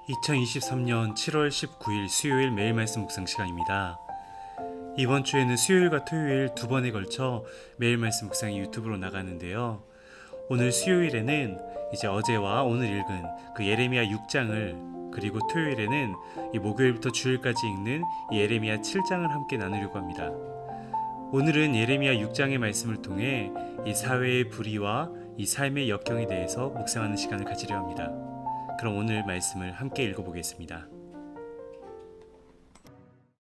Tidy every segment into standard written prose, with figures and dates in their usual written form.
2023년 7월 19일 수요일 매일 말씀 묵상 시간입니다. 이번 주에는 수요일과 토요일 두 번에 걸쳐 매일 말씀 묵상이 유튜브로 나가는데요. 오늘 수요일에는 이제 어제와 오늘 읽은 그 예레미야 6장을, 그리고 토요일에는 이 목요일부터 주일까지 읽는 이 예레미야 7장을 함께 나누려고 합니다. 오늘은 예레미야 6장의 말씀을 통해 이 사회의 불의와 이 삶의 역경에 대해서 묵상하는 시간을 가지려 합니다. 그럼 오늘 말씀을 함께 읽어보겠습니다.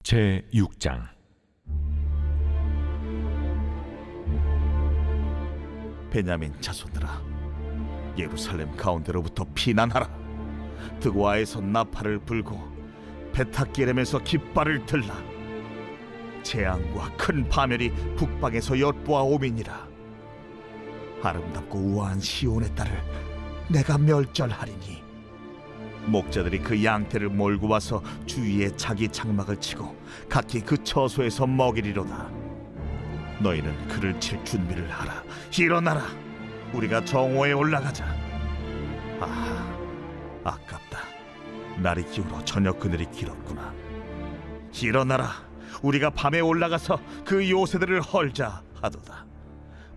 제6장. 베냐민 자손들아, 예루살렘 가운데로부터 피난하라. 드고아에서 나팔을 불고 베타기렘에서 깃발을 들라. 재앙과 큰 파멸이 북방에서 엿보아 오미니라. 아름답고 우아한 시온의 딸을 내가 멸절하리니 목자들이 그 양떼를 몰고 와서 주위에 자기 장막을 치고 각기 그 처소에서 먹이리로다. 너희는 그를 칠 준비를 하라. 일어나라, 우리가 정오에 올라가자. 아하, 아깝다. 날이 기울어 저녁 그늘이 길었구나. 일어나라, 우리가 밤에 올라가서 그 요새들을 헐자 하도다.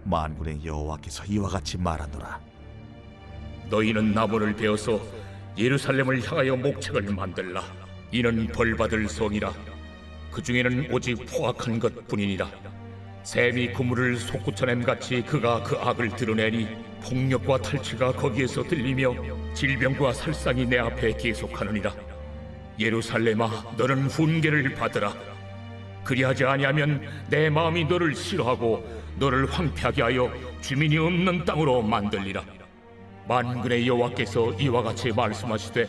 만군의 여호와께서 이와 같이 말하노라. 너희는 나무를 베어서 예루살렘을 향하여 목책을 만들라. 이는 벌받을 성이라. 그 중에는 오직 포악한 것뿐이니라. 샘이 그물을 솟구쳐냄같이 그가 그 악을 드러내니 폭력과 탈취가 거기에서 들리며 질병과 살상이 내 앞에 계속하느니라. 예루살렘아, 너는 훈계를 받으라. 그리하지 아니하면 내 마음이 너를 싫어하고 너를 황폐하게 하여 주민이 없는 땅으로 만들리라. 만군의 여호와께서 이와 같이 말씀하시되,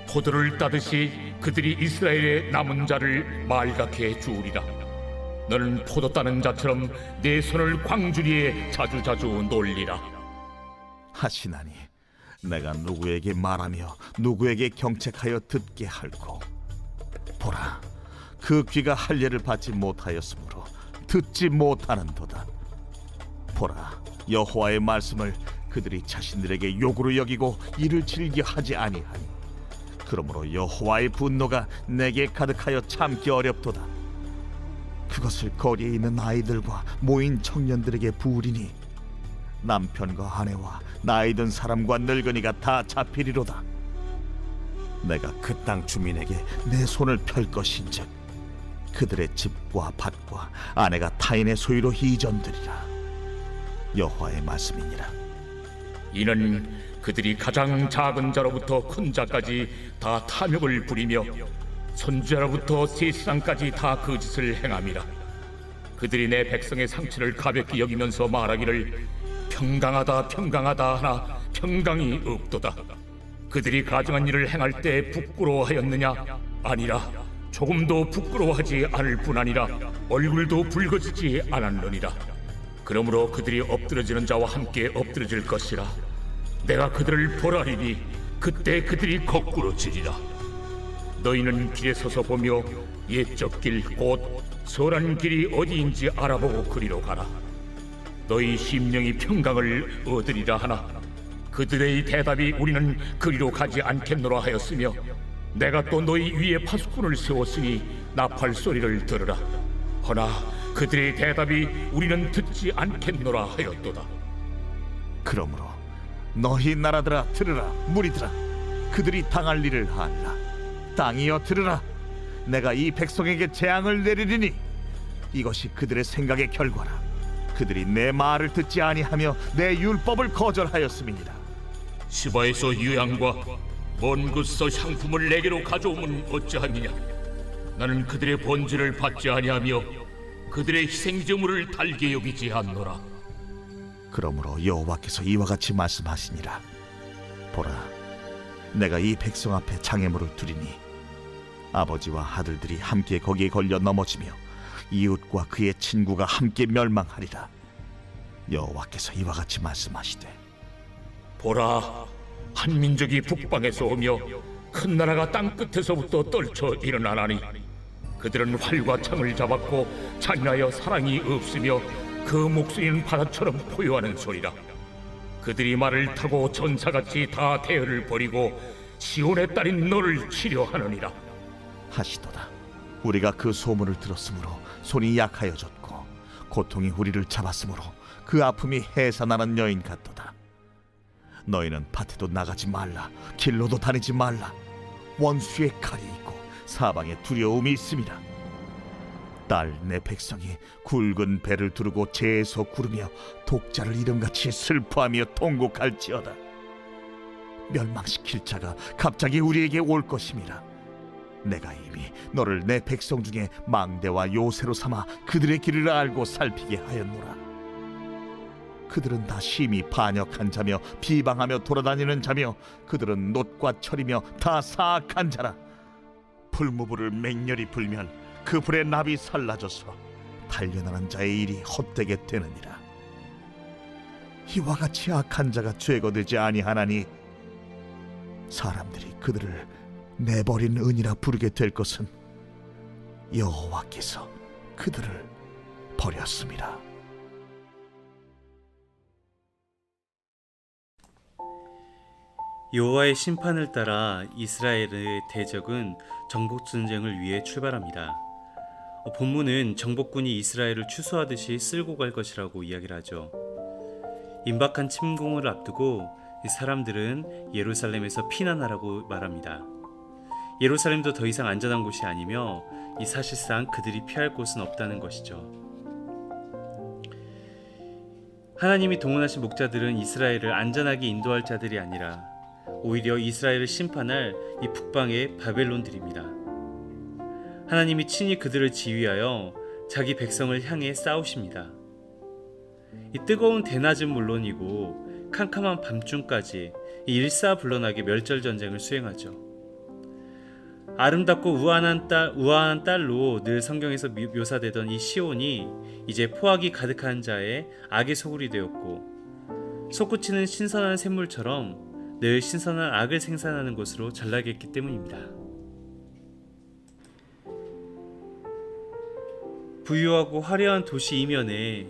포도를 따듯이 그들이 이스라엘의 남은 자를 말갛게 주우리라. 너는 포도 따는 자처럼 내 손을 광주리에 자주자주 놀리라. 하시나니 내가 누구에게 말하며 누구에게 경책하여 듣게 할꼬. 보라, 그 귀가 할례를 받지 못하였으므로 듣지 못하는도다. 보라, 여호와의 말씀을 그들이 자신들에게 욕으로 여기고 이를 즐겨하지 아니하니 그러므로 여호와의 분노가 내게 가득하여 참기 어렵도다. 그것을 거리에 있는 아이들과 모인 청년들에게 부으리니 남편과 아내와 나이 든 사람과 늙은이가 다 잡히리로다. 내가 그 땅 주민에게 내 손을 펼 것인즉 그들의 집과 밭과 아내가 타인의 소유로 이전되리라. 여호와의 말씀이니라. 이는 그들이 가장 작은 자로부터 큰 자까지 다 탐욕을 부리며 선지자로부터 세시장까지 다 그 짓을 행함이라. 그들이 내 백성의 상처를 가볍게 여기면서 말하기를 평강하다 평강하다 하나 평강이 없도다. 그들이 가증한 일을 행할 때 부끄러워하였느냐? 아니라 조금도 부끄러워하지 않을 뿐 아니라 얼굴도 붉어지지 않았느니라. 그러므로 그들이 엎드러지는 자와 함께 엎드러질 것이라. 내가 그들을 벌하리니 그때 그들이 거꾸로 지리라. 너희는 길에 서서 보며 옛적 길 곧 선한 길이 어디인지 알아보고 그리로 가라. 너희 심령이 평강을 얻으리라 하나 그들의 대답이 우리는 그리로 가지 않겠노라 하였으며 내가 또 너희 위에 파수꾼을 세웠으니 나팔 소리를 들으라. 허나 그들의 대답이 우리는 듣지 않겠노라 하였도다. 그러므로 너희 나라들아 들으라. 무리들아, 그들이 당할 일을 알라. 땅이여 들으라. 내가 이 백성에게 재앙을 내리리니 이것이 그들의 생각의 결과라. 그들이 내 말을 듣지 아니하며 내 율법을 거절하였음이니라. 시바에서 유향과 먼 곳에서 향품을 내게로 가져오면 어찌하느냐? 나는 그들의 번제를 받지 아니하며 그들의 희생제물을 달게 여기지 않노라. 그러므로 여호와께서 이와 같이 말씀하시니라. 보라, 내가 이 백성 앞에 장애물을 두리니 아버지와 아들들이 함께 거기에 걸려 넘어지며 이웃과 그의 친구가 함께 멸망하리라. 여호와께서 이와 같이 말씀하시되, 보라, 한 민족이 북방에서 오며 큰 나라가 땅 끝에서부터 떨쳐 일어나나니 그들은 활과 창을 잡았고 잔인하여 사랑이 없으며 그 목소리는 바다처럼 포효하는 소리라. 그들이 말을 타고 전사같이 다 대열을 벌이고 시온의 딸인 너를 치료하느니라. 하시도다. 우리가 그 소문을 들었으므로 손이 약하여졌고 고통이 우리를 잡았으므로 그 아픔이 해산하는 여인 같도다. 너희는 밭에도 나가지 말라, 길로도 다니지 말라. 원수의 칼이 있고 사방에 두려움이 있음이라. 딸 내 백성이 굵은 배를 두르고 재에서 구르며 독자를 이름같이 슬퍼하며 통곡할지어다. 멸망시킬 자가 갑자기 우리에게 올 것임이라. 내가 이미 너를 내 백성 중에 망대와 요새로 삼아 그들의 길을 알고 살피게 하였노라. 그들은 다 심히 반역한 자며 비방하며 돌아다니는 자며 그들은 놋과 철이며 다 사악한 자라. 풀무불을 맹렬히 불면 그 불에 납이 살라져서 단련하는 자의 일이 헛되게 되느니라. 이와 같이 악한 자가 죄거되지 아니하나니 사람들이 그들을 내버린 은이라 부르게 될 것은 여호와께서 그들을 버렸음이라. 여호와의 심판을 따라 이스라엘의 대적은 정복 전쟁을 위해 출발합니다. 본문은 정복군이 이스라엘을 추수하듯이 쓸고 갈 것이라고 이야기를 하죠. 임박한 침공을 앞두고 이 사람들은 예루살렘에서 피난하라고 말합니다. 예루살렘도 더 이상 안전한 곳이 아니며 이 사실상 그들이 피할 곳은 없다는 것이죠. 하나님이 동원하신 목자들은 이스라엘을 안전하게 인도할 자들이 아니라 오히려 이스라엘을 심판할 이 북방의 바벨론들입니다. 하나님이 친히 그들을 지휘하여 자기 백성을 향해 싸우십니다. 이 뜨거운 대낮은 물론이고 캄캄한 밤중까지 일사불란하게 멸절전쟁을 수행하죠. 아름답고 우아한 딸로 늘 성경에서 묘사되던 이 시온이 이제 포악이 가득한 자의 악의 소굴이 되었고 솟구치는 신선한 샘물처럼 늘 신선한 악을 생산하는 곳으로 전락했기 때문입니다. 부유하고 화려한 도시 이면에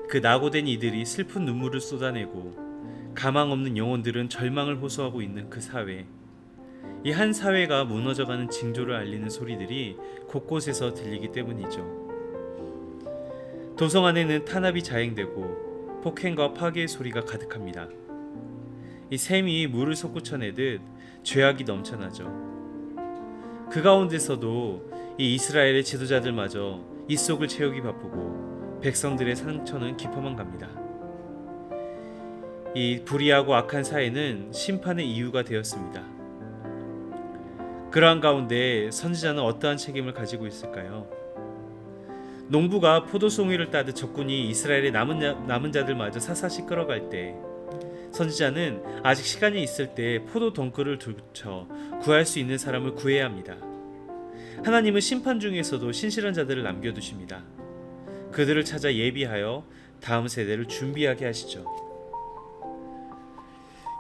그 낙오된 이들이 슬픈 눈물을 쏟아내고 가망 없는 영혼들은 절망을 호소하고 있는 그 사회, 이 한 사회가 무너져가는 징조를 알리는 소리들이 곳곳에서 들리기 때문이죠. 도성 안에는 탄압이 자행되고 폭행과 파괴의 소리가 가득합니다. 이 샘이 물을 솟구쳐내듯 죄악이 넘쳐나죠. 그 가운데서도 이 이스라엘의 지도자들마저 입속을 채우기 바쁘고 백성들의 상처는 깊어만 갑니다. 이 불의하고 악한 사회는 심판의 이유가 되었습니다. 그러한 가운데 선지자는 어떠한 책임을 가지고 있을까요? 농부가 포도송이를 따듯 적군이 이스라엘의 남은 자들마저 사사시 끌어갈 때 선지자는 아직 시간이 있을 때 포도 덩굴을 들쳐 구할 수 있는 사람을 구해야 합니다. 하나님은 심판 중에서도 신실한 자들을 남겨두십니다. 그들을 찾아 예비하여 다음 세대를 준비하게 하시죠.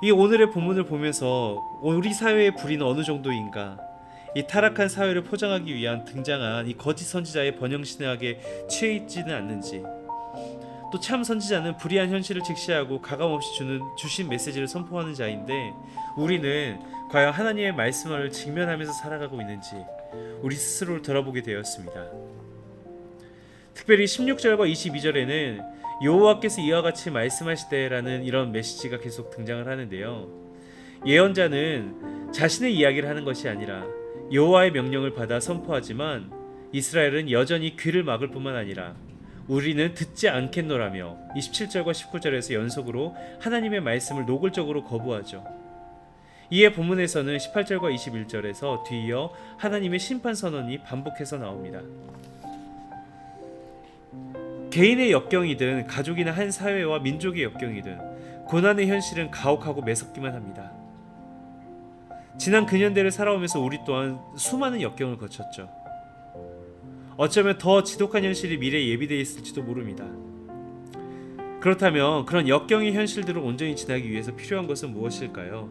이 오늘의 본문을 보면서 우리 사회의 불의는 어느 정도인가, 이 타락한 사회를 포장하기 위한 등장한 이 거짓 선지자의 번영신학에 취해 있지는 않는지, 또 참 선지자는 불의한 현실을 직시하고 가감없이 주신 메시지를 선포하는 자인데 우리는 과연 하나님의 말씀을 직면하면서 살아가고 있는지 우리 스스로를 돌아보게 되었습니다. 특별히 16절과 22절에는 여호와께서 이와 같이 말씀하시되라는 이런 메시지가 계속 등장을 하는데요. 예언자는 자신의 이야기를 하는 것이 아니라 여호와의 명령을 받아 선포하지만 이스라엘은 여전히 귀를 막을 뿐만 아니라 우리는 듣지 않겠노라며 27절과 19절에서 연속으로 하나님의 말씀을 노골적으로 거부하죠. 이에 본문에서는 18절과 21절에서 뒤이어 하나님의 심판 선언이 반복해서 나옵니다. 개인의 역경이든 가족이나 한 사회와 민족의 역경이든 고난의 현실은 가혹하고 매섭기만 합니다. 지난 근현대를 살아오면서 우리 또한 수많은 역경을 거쳤죠. 어쩌면 더 지독한 현실이 미래에 예비되어 있을지도 모릅니다. 그렇다면 그런 역경의 현실들을 온전히 지나기 위해서 필요한 것은 무엇일까요?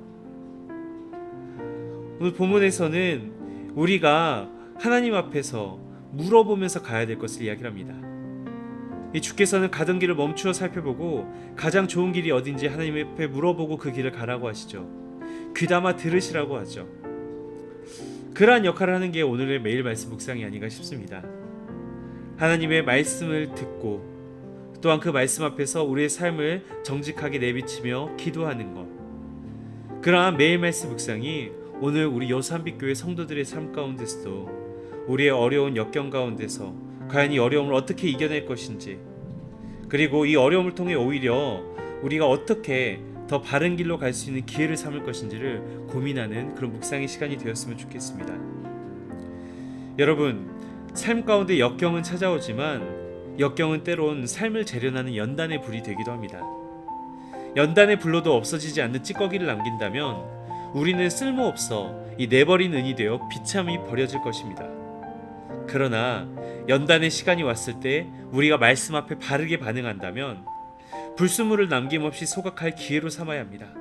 오늘 본문에서는 우리가 하나님 앞에서 물어보면서 가야 될 것을 이야기합니다. 이 주께서는 가던 길을 멈추어 살펴보고 가장 좋은 길이 어딘지 하나님 앞에 물어보고 그 길을 가라고 하시죠. 귀담아 들으시라고 하죠. 그러한 역할을 하는 게 오늘의 매일 말씀 묵상이 아닌가 싶습니다. 하나님의 말씀을 듣고 또한 그 말씀 앞에서 우리의 삶을 정직하게 내비치며 기도하는 것, 그러한 매일 말씀 묵상이 오늘 우리 여수한빛교회 성도들의 삶 가운데서도 우리의 어려운 역경 가운데서 과연 이 어려움을 어떻게 이겨낼 것인지, 그리고 이 어려움을 통해 오히려 우리가 어떻게 더 바른 길로 갈 수 있는 기회를 삼을 것인지를 고민하는 그런 묵상의 시간이 되었으면 좋겠습니다. 여러분, 삶 가운데 역경은 찾아오지만 역경은 때론 삶을 재련하는 연단의 불이 되기도 합니다. 연단의 불로도 없어지지 않는 찌꺼기를 남긴다면 우리는 쓸모없어 이 내버린 은이 되어 비참히 버려질 것입니다. 그러나 연단의 시간이 왔을 때 우리가 말씀 앞에 바르게 반응한다면 불순물을 남김없이 소각할 기회로 삼아야 합니다.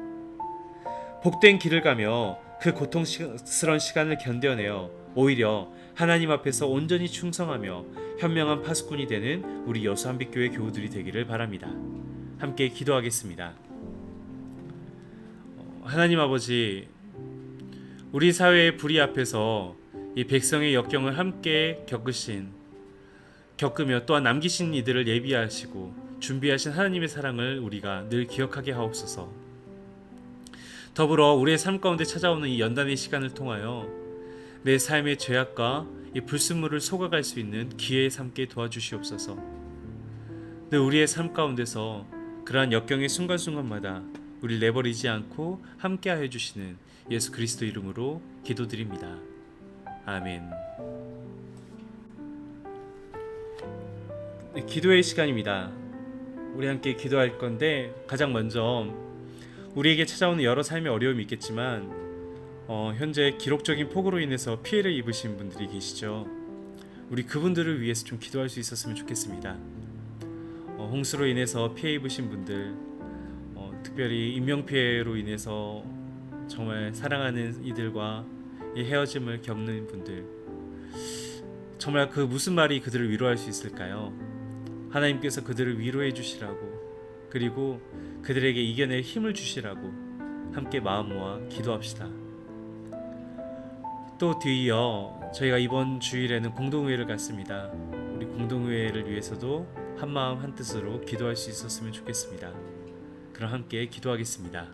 복된 길을 가며 그 고통스러운 시간을 견뎌내어 오히려 하나님 앞에서 온전히 충성하며 현명한 파수꾼이 되는 우리 여수한빛교회 교우들이 되기를 바랍니다. 함께 기도하겠습니다. 하나님 아버지, 우리 사회의 불의 앞에서 이 백성의 역경을 함께 겪으며 또한 남기신 이들을 예비하시고 준비하신 하나님의 사랑을 우리가 늘 기억하게 하옵소서. 더불어 우리의 삶 가운데 찾아오는 이 연단의 시간을 통하여 내 삶의 죄악과 이 불순물을 속아갈 수 있는 기회에 삼게 도와주시옵소서. 늘 우리의 삶 가운데서 그러한 역경의 순간순간마다 우리를 내버리지 않고 함께하여 주시는 예수 그리스도 이름으로 기도드립니다. 아멘. 기도의 시간입니다. 우리 함께 기도할 건데, 가장 먼저 우리에게 찾아오는 여러 삶의 어려움이 있겠지만 현재 기록적인 폭우로 인해서 피해를 입으신 분들이 계시죠. 우리 그분들을 위해서 좀 기도할 수 있었으면 좋겠습니다. 홍수로 인해서 피해 입으신 분들, 특별히 인명피해로 인해서 정말 사랑하는 이들과 이 헤어짐을 겪는 분들, 정말 그 무슨 말이 그들을 위로할 수 있을까요? 하나님께서 그들을 위로해 주시라고, 그리고 그들에게 이겨낼 힘을 주시라고 함께 마음 모아 기도합시다. 또 뒤이어 저희가 이번 주일에는 공동의회를 갖습니다. 우리 공동의회를 위해서도 한마음 한뜻으로 기도할 수 있었으면 좋겠습니다. 그럼 함께 기도하겠습니다.